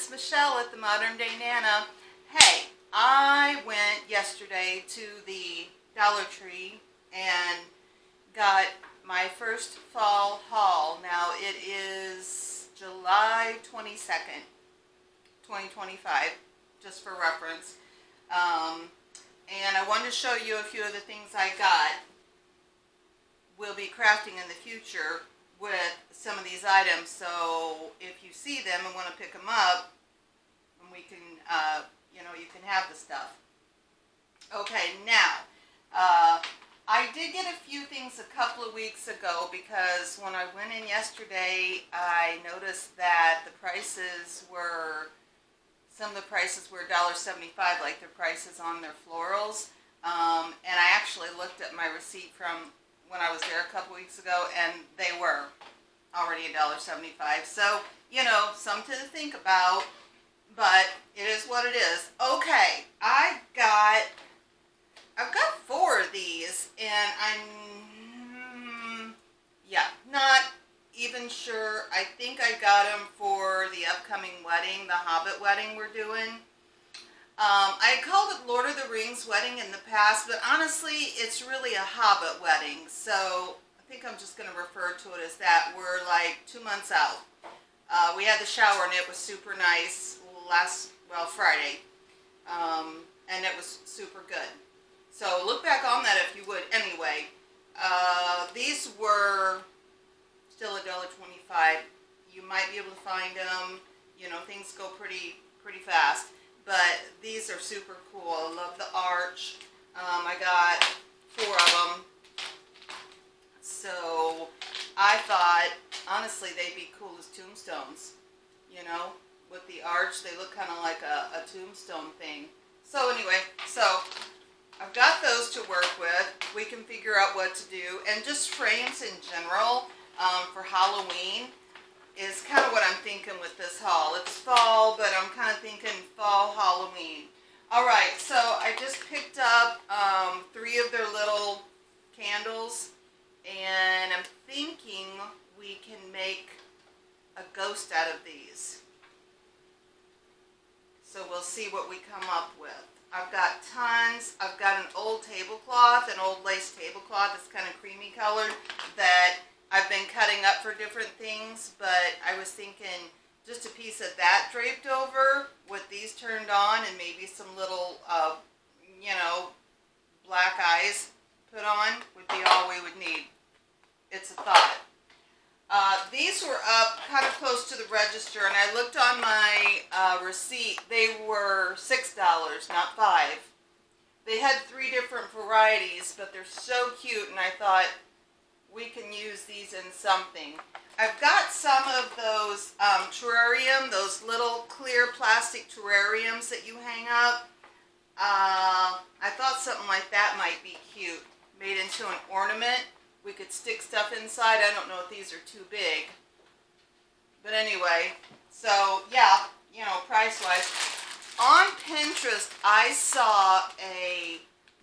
it's Michelle at the Modern Day Nana. Hey, I went yesterday to the Dollar Tree and got my first fall haul. Now it is July 22nd, 2025, just for reference. And I wanted to show you a few of the things I got. We'll be crafting in the future with some of these items, so if you see them and want to pick them up, and we can, you can have the stuff. Okay, now, I did get a few things a couple of weeks ago because when I went in yesterday, I noticed that the prices were, some of the prices were $1.75, like their prices on their florals. And I actually looked at my receipt from when I was there a couple weeks ago, and they were already $1.75. So, something to think about, but it is what it is. Okay, I've got 4 of these, and I'm, not even sure. I think I got them for the upcoming wedding, the Hobbit wedding we're doing. I called it Lord of the Rings wedding in the past, but honestly, it's really a Hobbit wedding, so I think I'm just going to refer to it as that. We're like 2 months out. We had the shower, and it was super nice Friday, and it was super good. So look back on that if you would. Anyway, these were still $1.25. You might be able to find them. Things go pretty fast. But these are super cool. I love the arch. I got 4 of them. So I thought, honestly, they'd be cool as tombstones. With the arch, they look kind of like a tombstone thing. So anyway, I've got those to work with. We can figure out what to do. And just frames in general for Halloween is kind of what I'm thinking with this haul. It's fall, but I'm kind of thinking fall Halloween. Alright, so I just picked up 3 of their little candles, and I'm thinking we can make a ghost out of these. So we'll see what we come up with. I've got tons. I've got an old tablecloth, an old lace tablecloth that's kind of creamy colored that I've been cutting up for different things, but I was thinking just a piece of that draped over with these turned on and maybe some little, black eyes put on would be all we would need. It's a thought. These were up kind of close to the register, and I looked on my receipt. They were $6, not $5. They had 3 different varieties, but they're so cute, and I thought we can use these in something. I've got some of those terrarium, those little clear plastic terrariums that you hang up. I thought something like that might be cute, made into an ornament. We could stick stuff inside. I don't know if these are too big. But anyway, so yeah, price-wise. On Pinterest, I saw a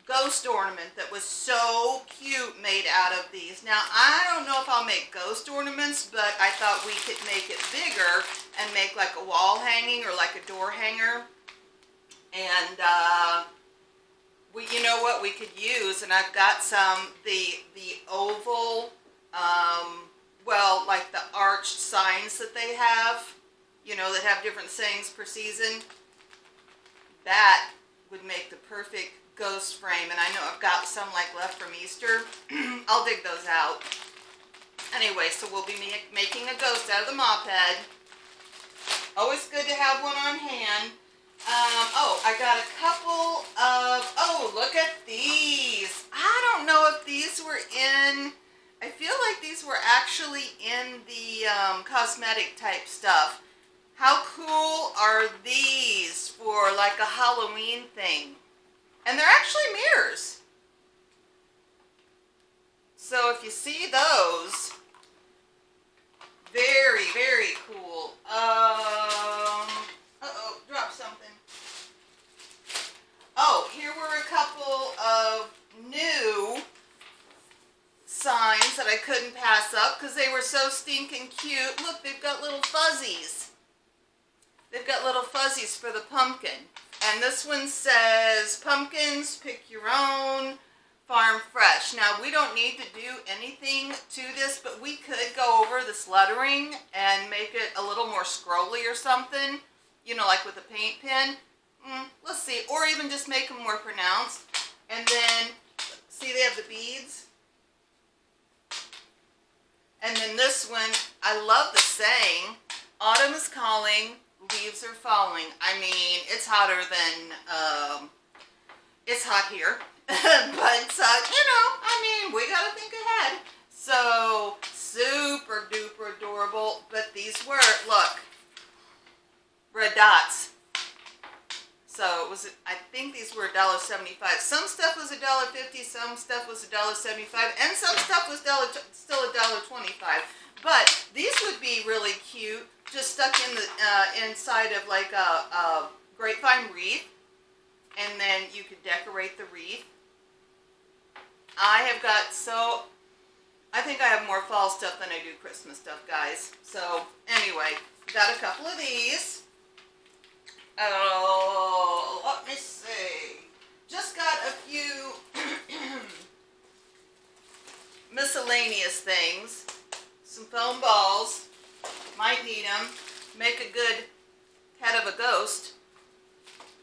ghost ornament that was so cute made out of these. Now, I don't know if I'll make ghost ornaments, but I thought we could make it bigger and make like a wall hanging or like a door hanger. And you know what we could use, and I've got some, the oval, like the arched signs that they have, that have different sayings per season. That would make the perfect ghost frame, and I know I've got some like left from Easter. I'll dig those out. Anyway, so we'll be making a ghost out of the mop head. Always good to have one on hand. I got a couple of, look at these. I don't know if these were in, I feel like these were actually in the cosmetic type stuff. How cool are these for like a Halloween thing? And they're actually mirrors. So if you see those, very, very cool. Dropped something. Oh, here were a couple of new signs that I couldn't pass up because they were so stinking cute. Look, they've got little fuzzies. They've they've got little fuzzies for the pumpkin. And this one says, pumpkins, pick your own, farm fresh. Now, we don't need to do anything to this, but we could go over this lettering and make it a little more scrolly or something, you know, like with a paint pen. Let's see, or even just make them more pronounced. And then, see, they have the beads. And then this one, I love the saying, autumn is calling, leaves are falling. I mean, it's hotter than, it's hot here. But, you know, I mean, we gotta think ahead. So, super duper adorable. But these were, look, red dots. So, it was, I think these were $1.75. Some stuff was $1.50, some stuff was $1.75, and some stuff was still $1.25. But these would be really cute, just stuck in the inside of like a grapevine wreath, and then you could decorate the wreath. I have got I think I have more fall stuff than I do Christmas stuff, guys. So anyway, got a couple of these. Oh, let me see. Just got a few miscellaneous things. Some foam balls. Might need them. Make a good head of a ghost.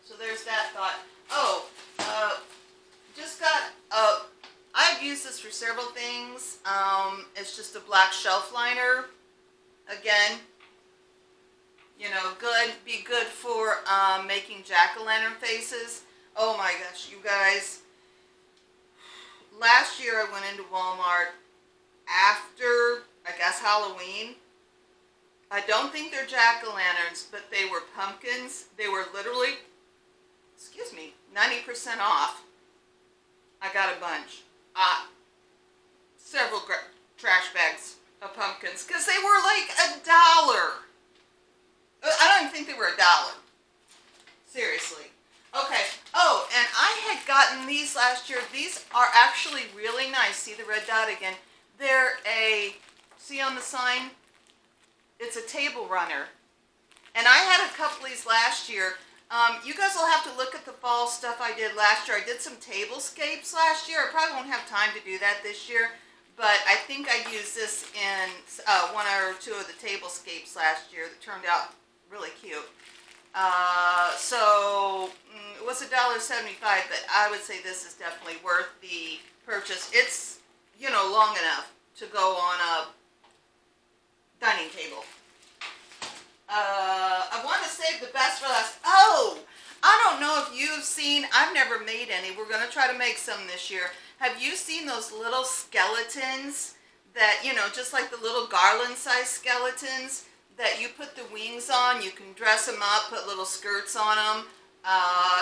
So there's that thought. Oh, just got I've used this for several things. It's just a black shelf liner. Again, you know, be good for making jack-o'-lantern faces. Oh my gosh, you guys. Last year I went into Walmart after, I guess, Halloween. I don't think they're jack-o'-lanterns, but they were pumpkins. They were literally, 90% off. I got a bunch. Several trash bags of pumpkins, because they were like $1. I don't even think they were $1. Seriously. Okay. Oh, and I had gotten these last year. These are actually really nice. See the red dot again? They're see on the sign? It's a table runner. And I had a couple of these last year. You guys will have to look at the fall stuff I did last year. I did some tablescapes last year. I probably won't have time to do that this year. But I think I used this in one or two of the tablescapes last year that turned out really cute. So it was $1.75, but I would say this is definitely worth the purchase. It's, you know, long enough to go on a dining table. I want to save the best for last. Oh, I don't know if you've seen, I've never made any. We're going to try to make some this year. Have you seen those little skeletons that, you know, just like the little garland size skeletons that you put the wings on? You can dress them up, put little skirts on them.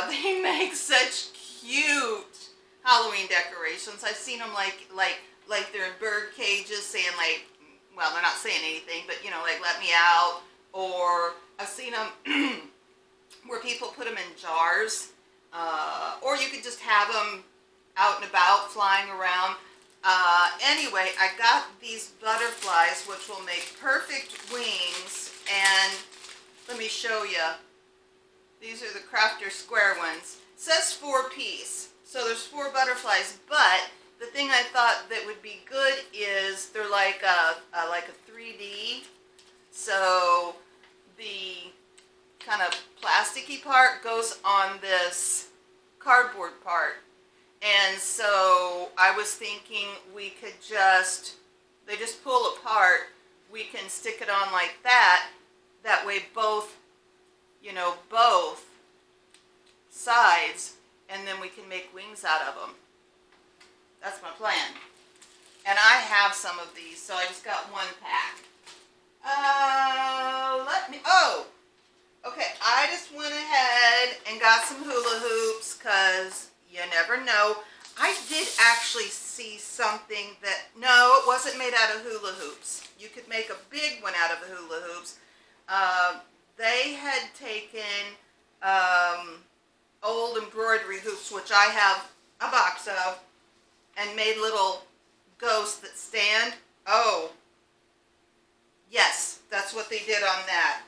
They make such cute Halloween decorations. I've seen them like they're in bird cages saying like, well, they're not saying anything, but you know, like let me out. Or I've seen them where people put them in jars, or you could just have them out and about flying around. Anyway, I got these butterflies which will make perfect wings, and let me show you. These are the Crafter square ones. It says 4-piece, so there's 4 butterflies, but the thing I thought that would be good is they're like a 3D. So the kind of plasticky part goes on this cardboard part. And so I was thinking we could they just pull apart. We can stick it on like that. That way both, you know, both sides, and then we can make wings out of them. That's my plan. And I have some of these, so I just got 1 pack. Okay, I just went ahead and got some hula hoops, because you never know. I did actually see something that, no, it wasn't made out of hula hoops. You could make a big one out of the hula hoops. They had taken old embroidery hoops, which I have a box of, and made little ghosts that stand. Oh, yes, that's what they did on that.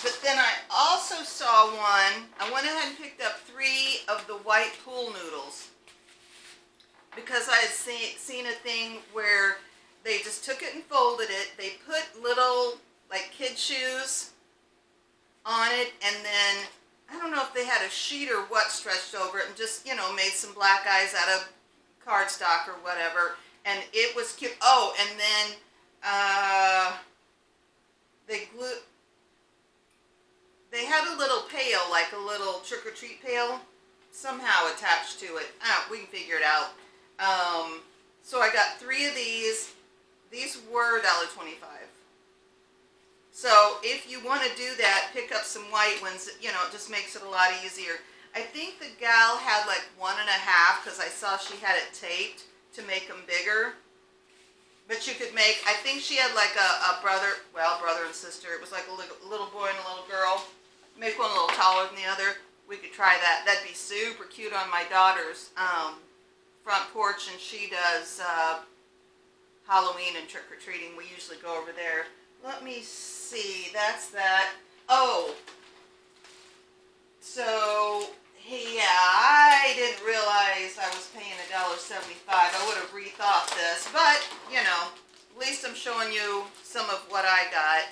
But then I also saw one. I went ahead and picked up 3 of the white pool noodles because I had seen a thing where they just took it and folded it. They put little like kid shoes on it, and then I don't know if they had a sheet or what stretched over it, and just, you know, made some black eyes out of cardstock or whatever, and it was cute. Oh, and then they had a little pail, like a little trick-or-treat pail, somehow attached to it. We can figure it out. So I got 3 of these. These were $1.25. So if you want to do that, pick up some white ones. You know, it just makes it a lot easier. I think the gal had like 1.5 because I saw she had it taped to make them bigger. But you could make, I think she had like a brother and sister. It was like a little boy and a little girl. Make one a little taller than the other. We could try that. That'd be super cute on my daughter's front porch, and she does Halloween and trick-or-treating. We usually go over there. Let me see. That's that. Oh. So, yeah, I didn't realize I was paying $1.75. I would have rethought this, but, you know, at least I'm showing you some of what I got.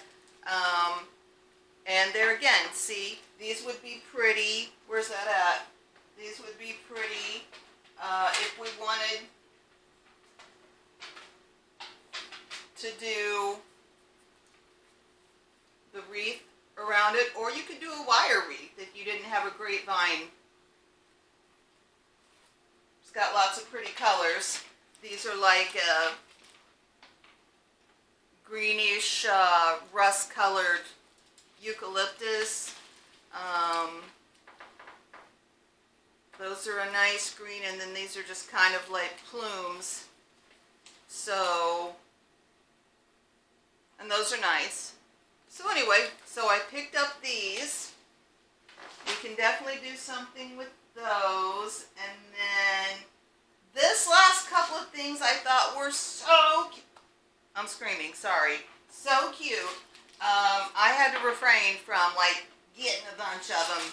And there again, see, these would be pretty. Where's that at? These would be pretty if we wanted to do the wreath around it, or you could do a wire wreath if you didn't have a grapevine. It's got lots of pretty colors. These are like greenish rust colored eucalyptus. Those are a nice green, and then these are just kind of like plumes. So, and those are nice. So anyway, so I picked up these. We can definitely do something with those. And then this last couple of things I thought were so cute. I'm screaming, sorry. So cute. I had to refrain from like getting a bunch of them.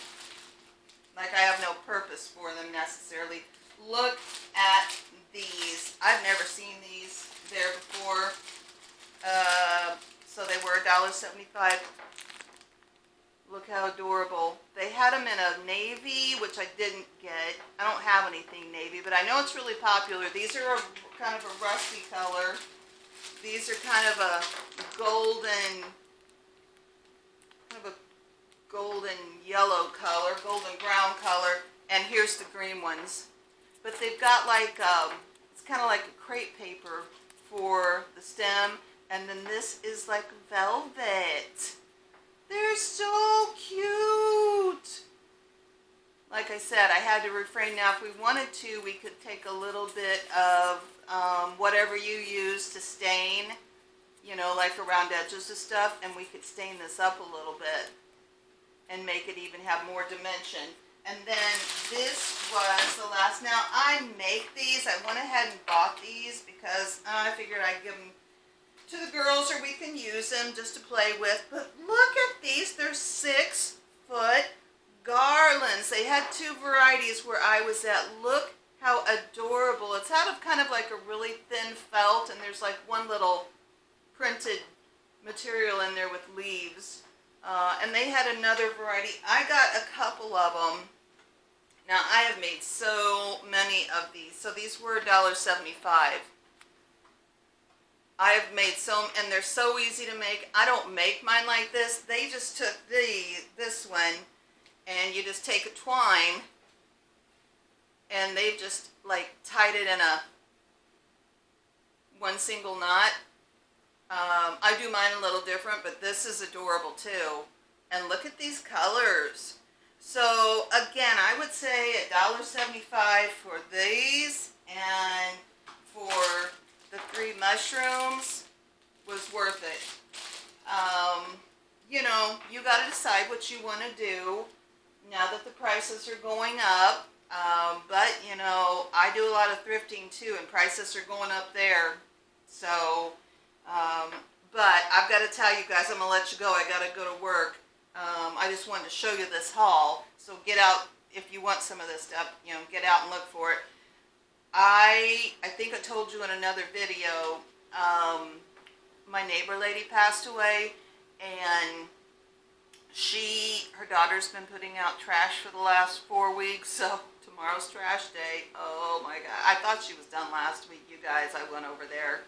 Like I have no purpose for them necessarily. Look at these. I've never seen these there before. So they were $1.75. Look how adorable. They had them in a navy, which I didn't get. I don't have anything navy, but I know it's really popular. These are kind of a rusty color. These are kind of a golden yellow color, golden brown color, and here's the green ones. But they've got like, it's kind of like a crepe paper for the stem, and then this is like velvet. They're so cute. Like I said, I had to refrain. Now, if we wanted to, we could take a little bit of whatever you use to stain, you know, like around edges and stuff, and we could stain this up a little bit and make it even have more dimension. And then this was the last. Now, I make these. I went ahead and bought these because I figured I'd give them to the girls, or we can use them just to play with. But look at these. They're 6-foot garlands. They had 2 varieties where I was at. Look how adorable. It's out of kind of like a really thin felt, and there's like one little printed material in there with leaves. And they had another variety. I got a couple of them. Now, I have made so many of these. So these were $1.75. I have made so, and they're so easy to make. I don't make mine like this. They just took this one, and you just take a twine, and they've just like tied it in one single knot. I do mine a little different, but this is adorable too. And look at these colors. So again, I would say $1.75 for these, and for the 3 mushrooms was worth it. You know, you got to decide what you want to do now that the prices are going up. But, you know, I do a lot of thrifting too, and prices are going up there. So, but I've got to tell you guys, I'm going to let you go. I got to go to work. I just wanted to show you this haul. So get out, if you want some of this stuff, you know, get out and look for it. I think I told you in another video, my neighbor lady passed away, and her daughter's been putting out trash for the last 4 weeks, so tomorrow's trash day. Oh my God. I thought she was done last week, you guys. I went over there.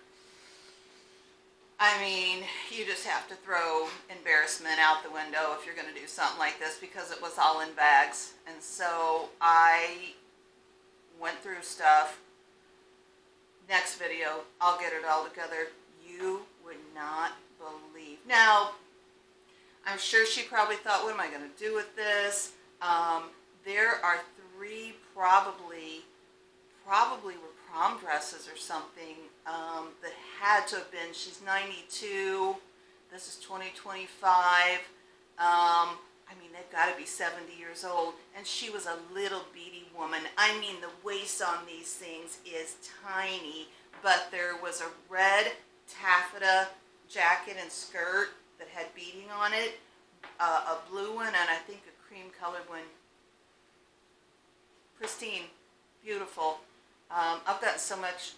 I mean, you just have to throw embarrassment out the window if you're going to do something like this, because it was all in bags. And so I went through stuff. Next video, I'll get it all together. You would not believe. Now, I'm sure she probably thought, what am I going to do with this? There are 3 probably were prom dresses or something that had to have been. She's 92. This is 2025. I mean, they've got to be 70 years old. And she was a little beady woman. I mean, the waist on these things is tiny. But there was a red taffeta jacket and skirt that had beading on it, a blue one, and I think a cream colored one. Pristine, beautiful. I've gotten so much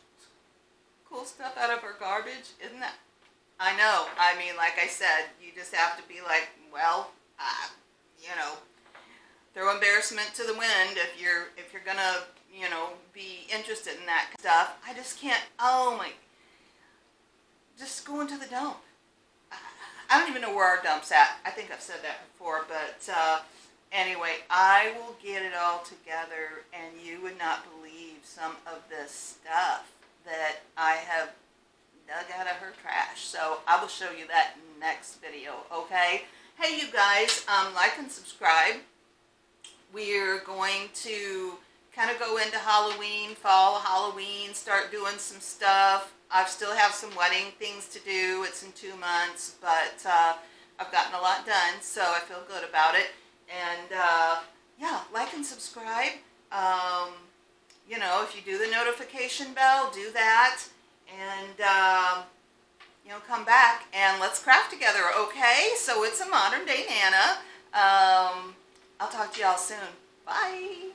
cool stuff out of her garbage, isn't that? I know. I mean, like I said, you just have to be like, well, you know, throw embarrassment to the wind if you're gonna, you know, be interested in that stuff. I just can't. Oh my! Just go into the dump. I don't even know where our dump's at. I think I've said that before, but anyway, I will get it all together, and you would not believe some of this stuff that I have dug out of her trash. So I will show you that next video, okay? Hey, you guys, like and subscribe. We're going to kind of go into Halloween, fall Halloween, start doing some stuff. I still have some wedding things to do. It's in 2 months, but I've gotten a lot done, so I feel good about it. And yeah, like and subscribe. You know, if you do the notification bell, do that. And you know, come back and let's craft together, okay? So it's a modern day Nana. I'll talk to y'all soon. Bye.